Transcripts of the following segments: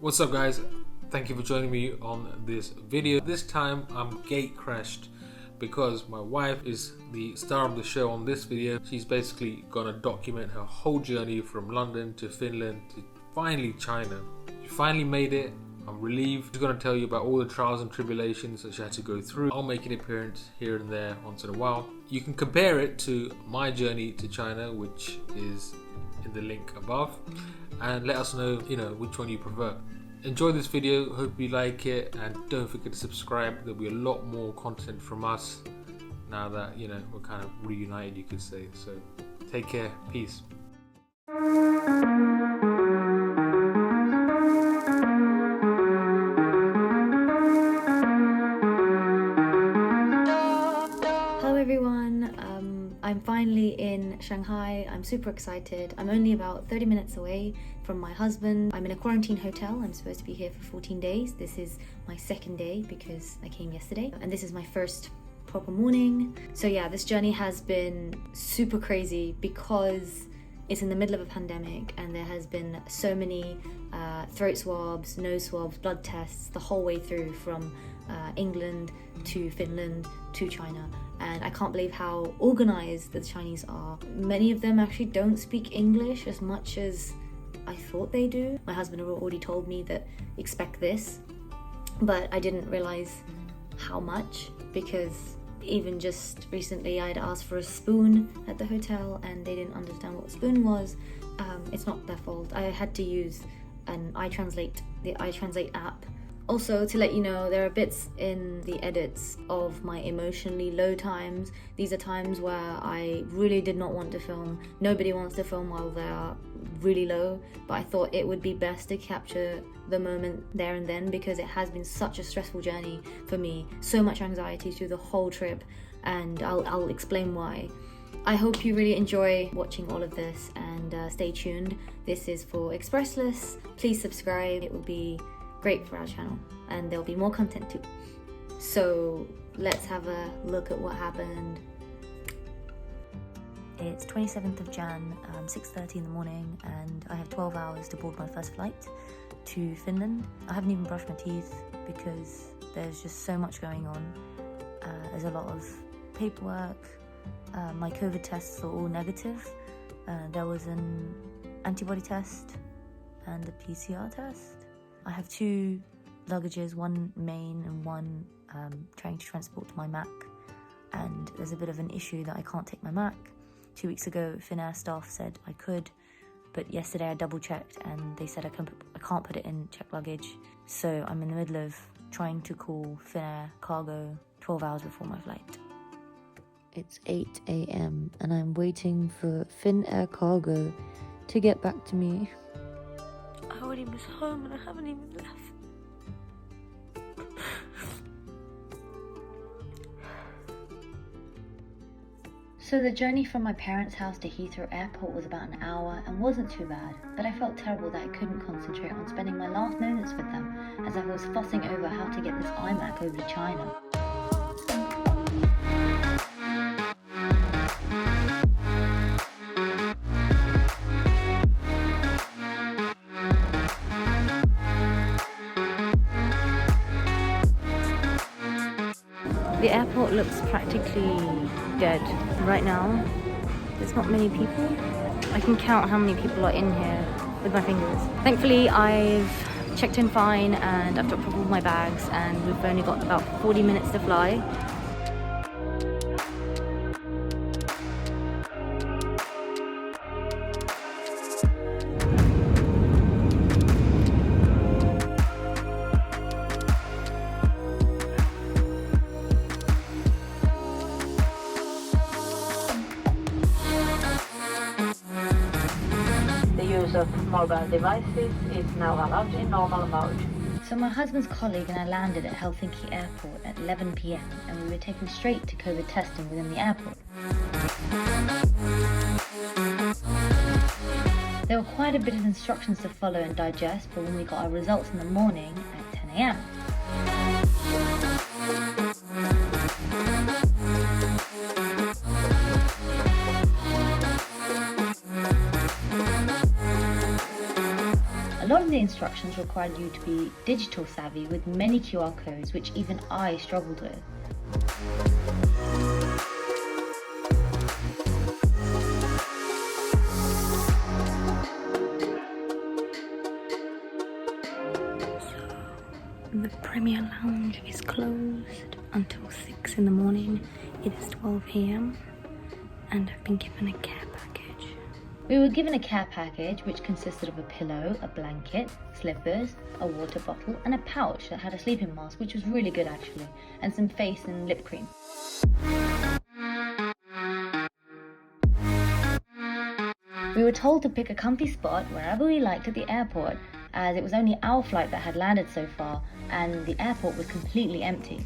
What's up guys, thank you for joining me on this video. This time I'm gate crashed because my wife is the star of the show on this video. She's basically gonna document her whole journey from London to Finland to finally China. She finally made it. I'm relieved. She's gonna tell you about all the trials and tribulations that she had to go through. I'll make an appearance here and there once in a while. You can compare it to my journey to China, which is in the link above, and let us know, which one you prefer. Enjoy this video, hope you like it, and don't forget to subscribe. There'll be a lot more content from us now that we're kind of reunited, you could say. So take care, peace. Hello everyone, I'm finally in Shanghai. I'm super excited. I'm only about 30 minutes away from my husband. I'm in a quarantine hotel. I'm supposed to be here for 14 days. This is my second day because I came yesterday, and this is my first proper morning. So yeah, this journey has been super crazy because it's in the middle of a pandemic and there has been so many throat swabs, nose swabs, blood tests the whole way through from England to Finland to China. And I can't believe how organized the Chinese are. Many of them actually don't speak English as much as I thought they do. My husband had already told me that expect this, but I didn't realize how much, because even just recently I'd asked for a spoon at the hotel and they didn't understand what a spoon was. It's not their fault. I had to use the iTranslate app. Also, to let you know, there are bits in the edits of my emotionally low times. These are times where I really did not want to film. Nobody wants to film while they are really low, but I thought it would be best to capture the moment there and then because it has been such a stressful journey for me. So much anxiety through the whole trip, and I'll explain why. I hope you really enjoy watching all of this, and stay tuned. This is for Expressless. Please subscribe. It will be great for our channel, and there'll be more content too. So let's have a look at what happened. It's 27th of Jan, 6:30 in the morning, and I have 12 hours to board my first flight to Finland. I haven't even brushed my teeth because there's just so much going on. There's a lot of paperwork. My COVID tests are all negative. There was an antibody test and a PCR test. I have two luggages, one main and one trying to transport to my Mac, and there's a bit of an issue that I can't take my Mac. 2 weeks ago, Finnair staff said I could, but yesterday I double checked and they said I can't put it in checked luggage. So I'm in the middle of trying to call Finnair Cargo 12 hours before my flight. It's 8 a.m. and I'm waiting for Finnair Cargo to get back to me. I already miss home and I haven't even left. So the journey from my parents' house to Heathrow Airport was about an hour and wasn't too bad, but I felt terrible that I couldn't concentrate on spending my last moments with them as I was fussing over how to get this iMac over to China. The airport looks practically dead right now. There's not many people. I can count how many people are in here with my fingers. Thankfully, I've checked in fine and I've dropped off all my bags, and we've only got about 40 minutes to fly. Of mobile devices is now allowed in normal mode. So my husband's colleague and I landed at Helsinki Airport at 11 p.m. and we were taken straight to COVID testing within the airport. There were quite a bit of instructions to follow and digest, but when we got our results in the morning at 10 a.m. A lot of the the instructions required you to be digital savvy with many QR codes, which even I struggled with. The Premier Lounge is closed until 6 in the morning. It is 12 AM and I've been given a care package. We were given a care package which consisted of a pillow, a blanket, slippers, a water bottle and a pouch that had a sleeping mask, which was really good actually, and some face and lip cream. We were told to pick a comfy spot wherever we liked at the airport, as it was only our flight that had landed so far and the airport was completely empty.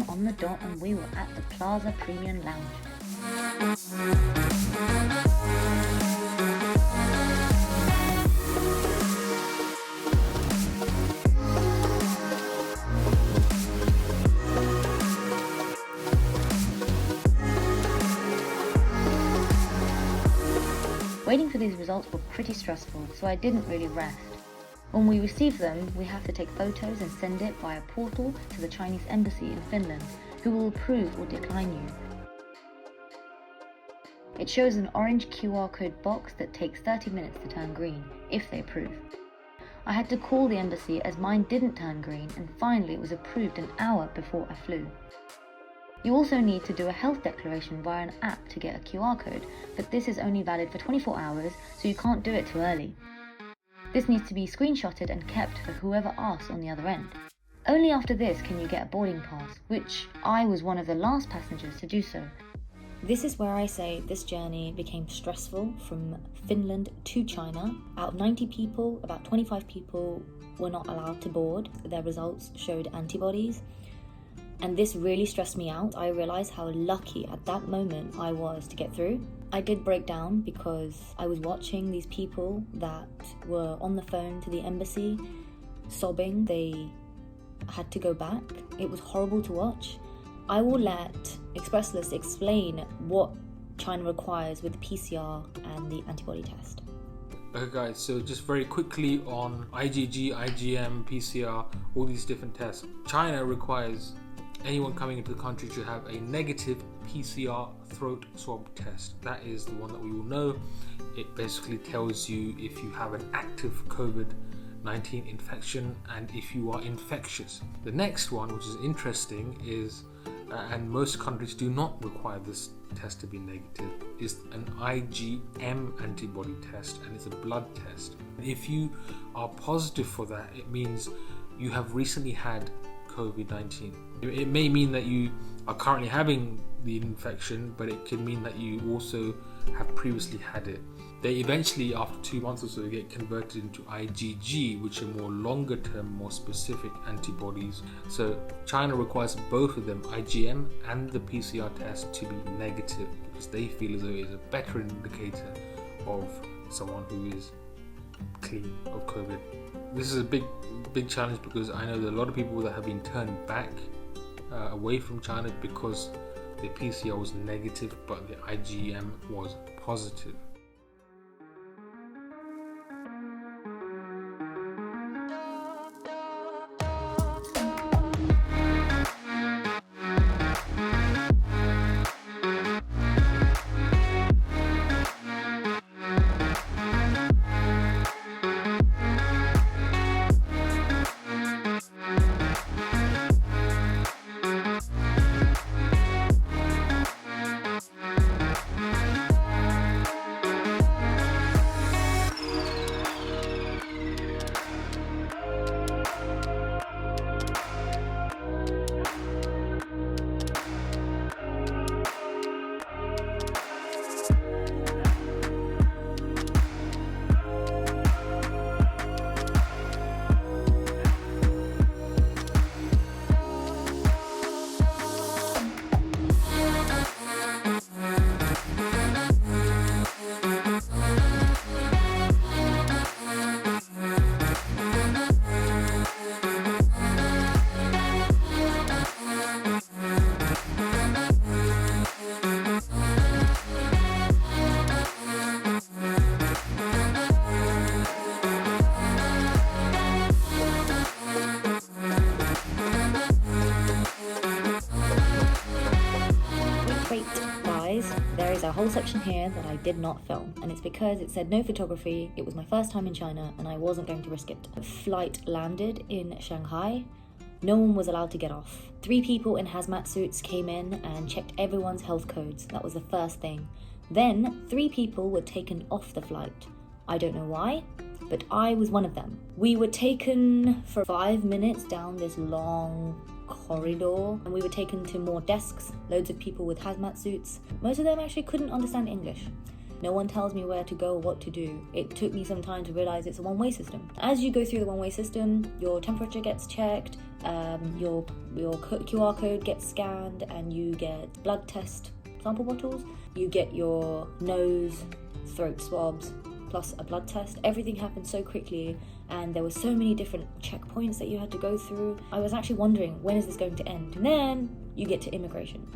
On the dot and we were at the Plaza Premium Lounge. Waiting for these results were pretty stressful, so I didn't really rest. When we receive them, we have to take photos and send it via portal to the Chinese embassy in Finland, who will approve or decline you. It shows an orange QR code box that takes 30 minutes to turn green, if they approve. I had to call the embassy as mine didn't turn green, and finally it was approved an hour before I flew. You also need to do a health declaration via an app to get a QR code, but this is only valid for 24 hours, so you can't do it too early. This needs to be screenshotted and kept for whoever asks on the other end. Only after this can you get a boarding pass, which I was one of the last passengers to do so. This is where I say this journey became stressful from Finland to China. Out of 90 people, about 25 people were not allowed to board. Their results showed antibodies. And this really stressed me out. I realized how lucky at that moment I was to get through. I did break down because I was watching these people that were on the phone to the embassy, sobbing. They had to go back. It was horrible to watch. I will let ExpressList explain what China requires with the PCR and the antibody test. Okay guys, so just very quickly on IgG, IgM, PCR, all these different tests. China requires anyone coming into the country to have a negative PCR throat swab test. That is the one that we will know. It basically tells you if you have an active COVID-19 infection and if you are infectious. The next one, which is interesting, is and most countries do not require this test to be negative, is an IgM antibody test, and it's a blood test. If you are positive for that, it means you have recently had COVID-19. It may mean that you are currently having the infection, but it could mean that you also have previously had it. They eventually, after 2 months or so, get converted into IgG, which are more longer term, more specific antibodies. So China requires both of them, IgM and the PCR test, to be negative because they feel as though it is a better indicator of someone who is clean of COVID. This is a big challenge because I know that a lot of people that have been turned back away from China because the PCR was negative but the IgM was positive. There's a whole section here that I did not film, and it's because it said no photography. It was my first time in China and I wasn't going to risk it. The flight landed in Shanghai. No one was allowed to get off. 3 people in hazmat suits came in and checked everyone's health codes. That was the first thing. Then 3 people were taken off the flight. I don't know why, but I was one of them. We were taken for 5 minutes down this long corridor, and we were taken to more desks, loads of people with hazmat suits. Most of them actually couldn't understand English. No one tells me where to go or what to do. It took me some time to realize it's a one-way system. As you go through the one-way system, your temperature gets checked, your QR code gets scanned, and you get blood test sample bottles. You get your nose, throat swabs, plus a blood test. Everything happened so quickly, and there were so many different checkpoints that you had to go through. I was actually wondering, when is this going to end? And then you get to immigration.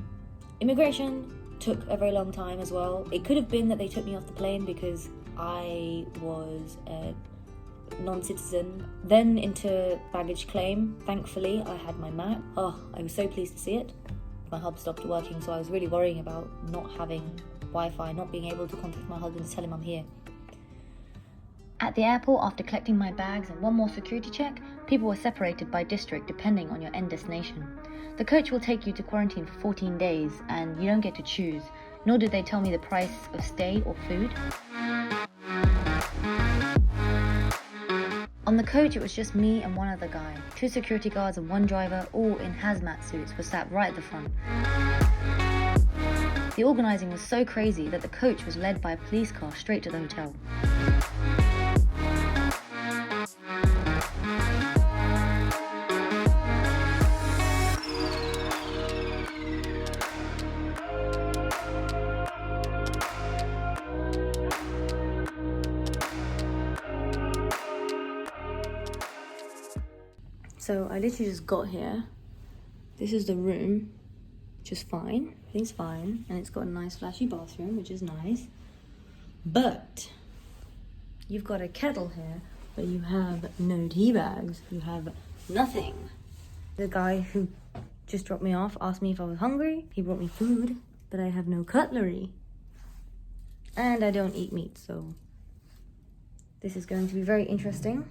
Immigration took a very long time as well. It could have been that they took me off the plane because I was a non-citizen. Then into baggage claim. Thankfully, I had my map. Oh, I was so pleased to see it. My hub stopped working, so I was really worrying about not having Wi-Fi, not being able to contact my husband to tell him I'm here. At the airport, after collecting my bags and one more security check, people were separated by district depending on your end destination. The coach will take you to quarantine for 14 days and you don't get to choose, nor did they tell me the price of stay or food. On the coach, it was just me and one other guy. 2 security guards and 1 driver, all in hazmat suits, were sat right at the front. The organising was so crazy that the coach was led by a police car straight to the hotel. So I literally just got here. This is the room, which is fine. Everything's fine. And it's got a nice flashy bathroom, which is nice. But you've got a kettle here, but you have no tea bags. You have nothing. The guy who just dropped me off asked me if I was hungry. He brought me food, but I have no cutlery. And I don't eat meat, so this is going to be very interesting.